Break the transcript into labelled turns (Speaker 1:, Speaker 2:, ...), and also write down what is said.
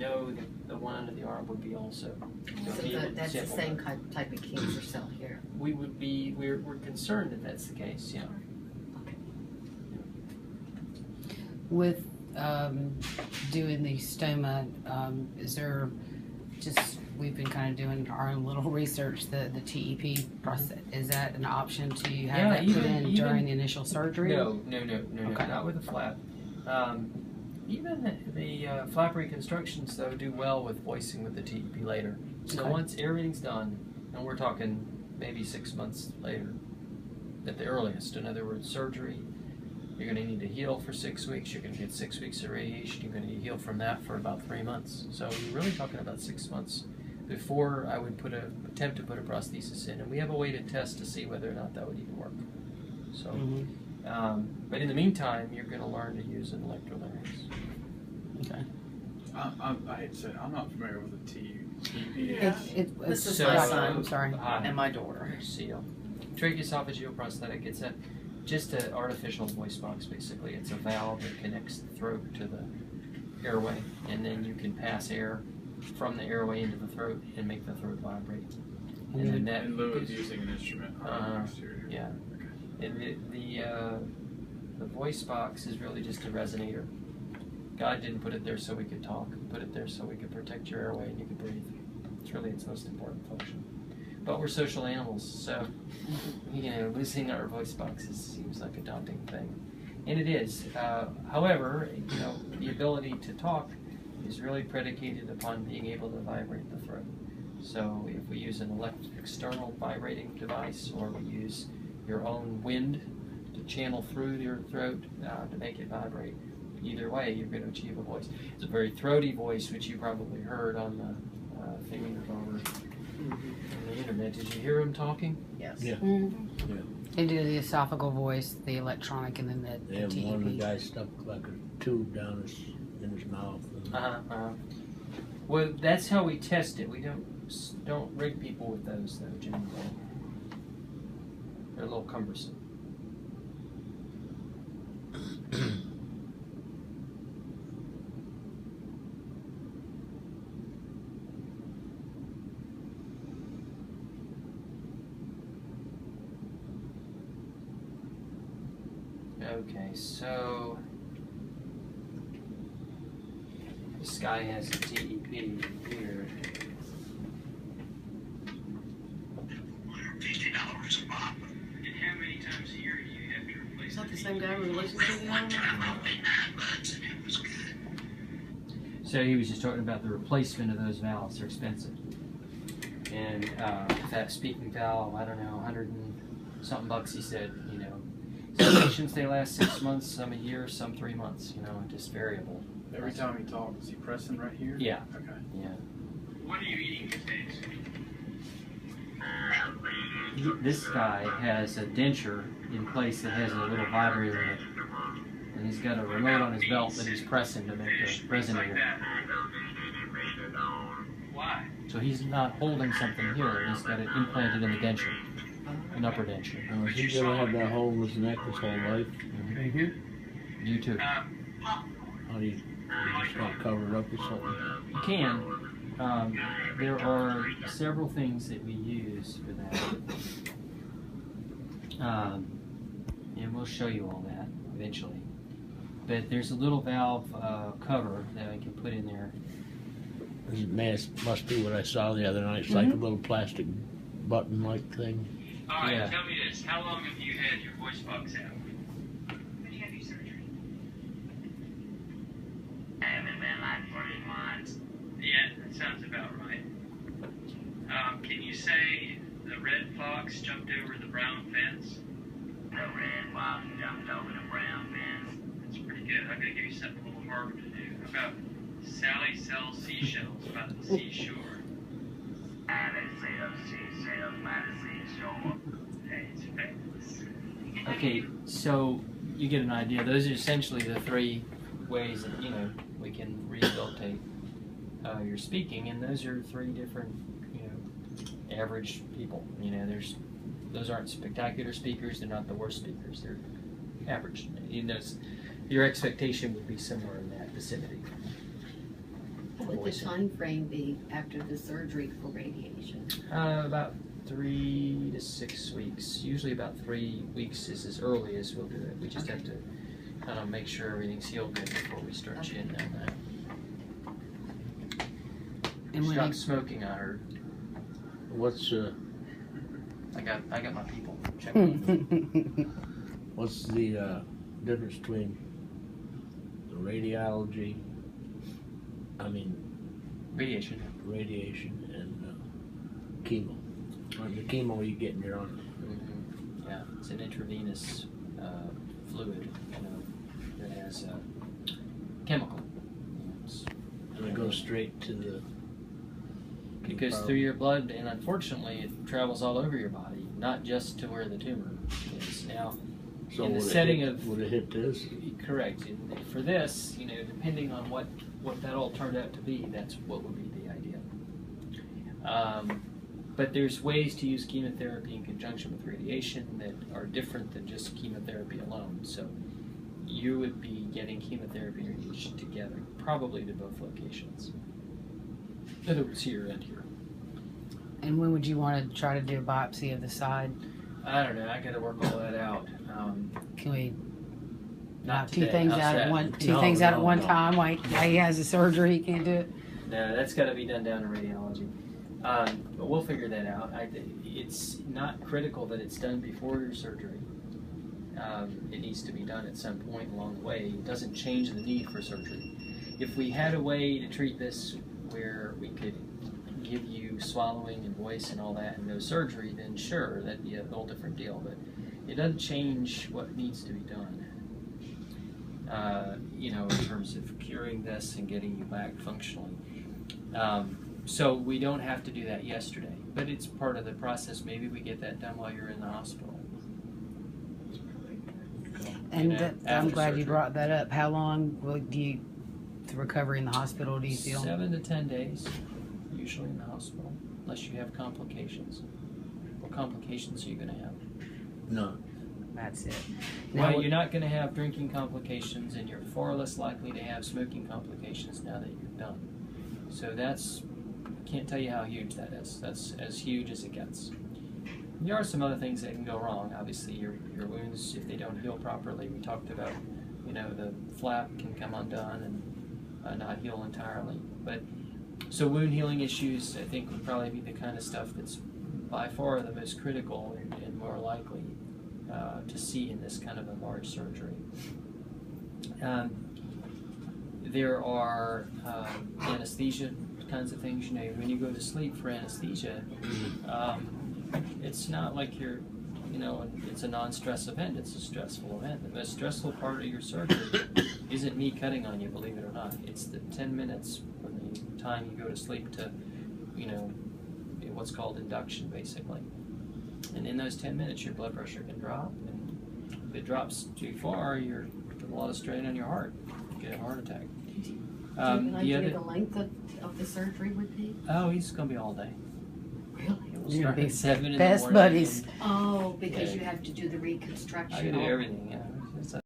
Speaker 1: no, the one under the arm would be also.
Speaker 2: So that's the same type of cancer cell here.
Speaker 1: We're concerned that that's the case, yeah.
Speaker 2: Okay.
Speaker 3: With doing the stoma, is there just, we've been kind of doing our own little research, the TEP process, is that an option to have that put in during the initial surgery?
Speaker 1: No,
Speaker 3: Okay.
Speaker 1: not with a flap. Even the flap reconstructions, though, do well with voicing with the TEP later. So once everything's done, and we're talking maybe 6 months later at the earliest, in other words, surgery, you're going to need to heal for 6 weeks, you're going to get 6 weeks of radiation, you're going to heal from that for about 3 months. So you're really talking about 6 months before I would attempt to put a prosthesis in. And we have a way to test to see whether or not that would even work. So, but in the meantime, you're going to learn to use an electrolarynx.
Speaker 3: Okay.
Speaker 4: I hate to say it, I'm not familiar with the TEP.
Speaker 2: Yeah.
Speaker 3: This
Speaker 2: is
Speaker 3: my
Speaker 2: my
Speaker 3: son, sorry,
Speaker 2: and my daughter.
Speaker 1: Seal. Tracheoesophageal prosthetic, it's just an artificial voice box, basically. It's a valve that connects the throat to the airway, and then you can pass air from the airway into the throat and make the throat vibrate. And the net
Speaker 4: in lieu of using an instrument on the exterior.
Speaker 1: Yeah. And the voice box is really just a resonator. God didn't put it there so we could talk. He put it there so we could protect your airway and you could breathe. It's really its most important function. But we're social animals, so losing our voice boxes seems like a daunting thing, and it is. However, the ability to talk is really predicated upon being able to vibrate the throat. So if we use an external vibrating device, or we use your own wind to channel through your throat to make it vibrate, either way, you're going to achieve a voice. It's a very throaty voice, which you probably heard on the thing over on the internet. Did you hear him talking?
Speaker 2: Yes.
Speaker 5: Yeah.
Speaker 3: Mm-hmm.
Speaker 5: Yeah.
Speaker 3: They do the esophageal voice, the electronic, and then the
Speaker 5: They
Speaker 3: TEP.
Speaker 5: have one of the guys stuck like a tube down in his mouth.
Speaker 1: Well, that's how we test it. We don't rig people with those, though, generally. They're a little cumbersome. Okay, so this guy has a TEP here.
Speaker 6: $50 a pop. And how many times a year do you have to replace?
Speaker 2: Is that the same guy we were listening to the other
Speaker 6: $9 and it was good.
Speaker 1: So he was just talking about the replacement of those valves. They're expensive. And that speaking valve, I don't know, 100 and something bucks, he said, Some patients, they last 6 months, some a year, some 3 months, just variable.
Speaker 4: Every time he talks, is he pressing right here?
Speaker 1: Yeah.
Speaker 4: Okay.
Speaker 1: Yeah.
Speaker 6: What are you eating these days?
Speaker 1: This guy has a denture in place that has a little vibrator in it. And he's got a remote on his belt that he's pressing to make the resonator.
Speaker 6: Why?
Speaker 1: So he's not holding something here, he's got it implanted in the denture, an upper denture.
Speaker 5: Is he gonna have that hole in his neck his whole life?
Speaker 1: Mm-hmm. You too.
Speaker 5: How do you just not cover it up or something?
Speaker 1: You can. There are several things that we use for that. And we'll show you all that eventually. But there's a little valve cover that I can put in there.
Speaker 5: This must be what I saw the other night. It's like a little plastic button-like thing.
Speaker 6: All right,
Speaker 1: Yeah.
Speaker 6: tell me this. How long have you had your voice box out? When did you have your surgery? I haven't been like 3 months. Yeah, that sounds about right. Can you say the red fox jumped over the brown fence? The red fox jumped over the brown fence. That's pretty good. I'm going to give you something a little harder to do. How about Sally sells seashells by the seashore? Sally sells seashells by the seashore. Hey, it's famous.
Speaker 1: Okay, so you get an idea. Those are essentially the 3 ways that, we can rehabilitate your speaking, and those are 3 different, average people. Those aren't spectacular speakers, they're not the worst speakers, they're average. Your expectation would be somewhere in that vicinity.
Speaker 2: With would the time frame be after the surgery for radiation?
Speaker 1: About 3 to 6 weeks. Usually about 3 weeks is as early as we'll do it. We just have to kind of make sure everything's healed good before we start you in on that.
Speaker 3: And when
Speaker 1: Stop
Speaker 3: you,
Speaker 1: smoking, I heard.
Speaker 5: What's
Speaker 1: I got my people. Check me.
Speaker 5: what's the difference between the radiation and chemo? Or the chemo you get in your arm.
Speaker 1: Mm-hmm. Yeah, it's an intravenous fluid, that has chemical.
Speaker 5: And it goes straight to the.
Speaker 1: It goes through your blood, and unfortunately, it travels all over your body, not just to where the tumor is. Now,
Speaker 5: So
Speaker 1: in the
Speaker 5: would
Speaker 1: setting
Speaker 5: it hit,
Speaker 1: of
Speaker 5: would it hit this?
Speaker 1: correct, for this, depending on what that all turned out to be, that's what would be the idea. But there's ways to use chemotherapy in conjunction with radiation that are different than just chemotherapy alone. So you would be getting chemotherapy and radiation together, probably to both locations. In other words, here and here.
Speaker 3: and when would you want to try to do a biopsy of the side?
Speaker 1: I don't know. I got to work all that out.
Speaker 3: Can we
Speaker 1: Not
Speaker 3: knock two
Speaker 1: today.
Speaker 3: things
Speaker 1: How's
Speaker 3: out
Speaker 1: that?
Speaker 3: at one? Two
Speaker 5: No,
Speaker 3: things out at
Speaker 5: no,
Speaker 3: one
Speaker 5: no.
Speaker 3: time? Like he has a surgery, he can't do it.
Speaker 1: No, that's got to be done down in radiology. But we'll figure that out. It's not critical that it's done before your surgery. It needs to be done at some point along the way. It doesn't change the need for surgery. If we had a way to treat this where we could give you swallowing and voice and all that and no surgery, then sure, that'd be a whole different deal. But it doesn't change what needs to be done. In terms of curing this and getting you back functionally. So we don't have to do that yesterday, but it's part of the process. Maybe we get that done while you're in the hospital.
Speaker 3: And
Speaker 1: after
Speaker 3: I'm glad you
Speaker 1: surgery.
Speaker 3: brought that up. How long will the recovery in the hospital do you feel?
Speaker 1: 7 to 10 days, usually in the hospital, unless you have complications. What complications are you going to have?
Speaker 5: No.
Speaker 3: That's it.
Speaker 1: Well, you're not going to have drinking complications, and you're far less likely to have smoking complications now that you're done. So I can't tell you how huge that is. That's as huge as it gets. There are some other things that can go wrong. Obviously, your wounds, if they don't heal properly, we talked about, the flap can come undone and not heal entirely. But so wound healing issues, I think, would probably be the kind of stuff that's by far the most critical and more likely to see in this kind of a large surgery. There are anesthesia kinds of things. When you go to sleep for anesthesia, it's not like you're, it's a non-stress event. It's a stressful event. The most stressful part of your surgery isn't me cutting on you, believe it or not. It's the 10 minutes from the time you go to sleep to, what's called induction, basically. And in those 10 minutes, your blood pressure can drop. And if it drops too far, you're putting a lot of strain on your heart. You get a heart attack.
Speaker 2: Do you have an idea the length of the surgery would be?
Speaker 1: Oh, he's going to be all day.
Speaker 2: Really?
Speaker 1: We'll
Speaker 3: You're
Speaker 1: start
Speaker 3: gonna be
Speaker 1: at 7 in the
Speaker 3: best
Speaker 1: morning
Speaker 3: buddies.
Speaker 1: and
Speaker 2: Oh, because
Speaker 1: Yeah.
Speaker 2: you have to do the reconstruction.
Speaker 1: I can do everything, yeah.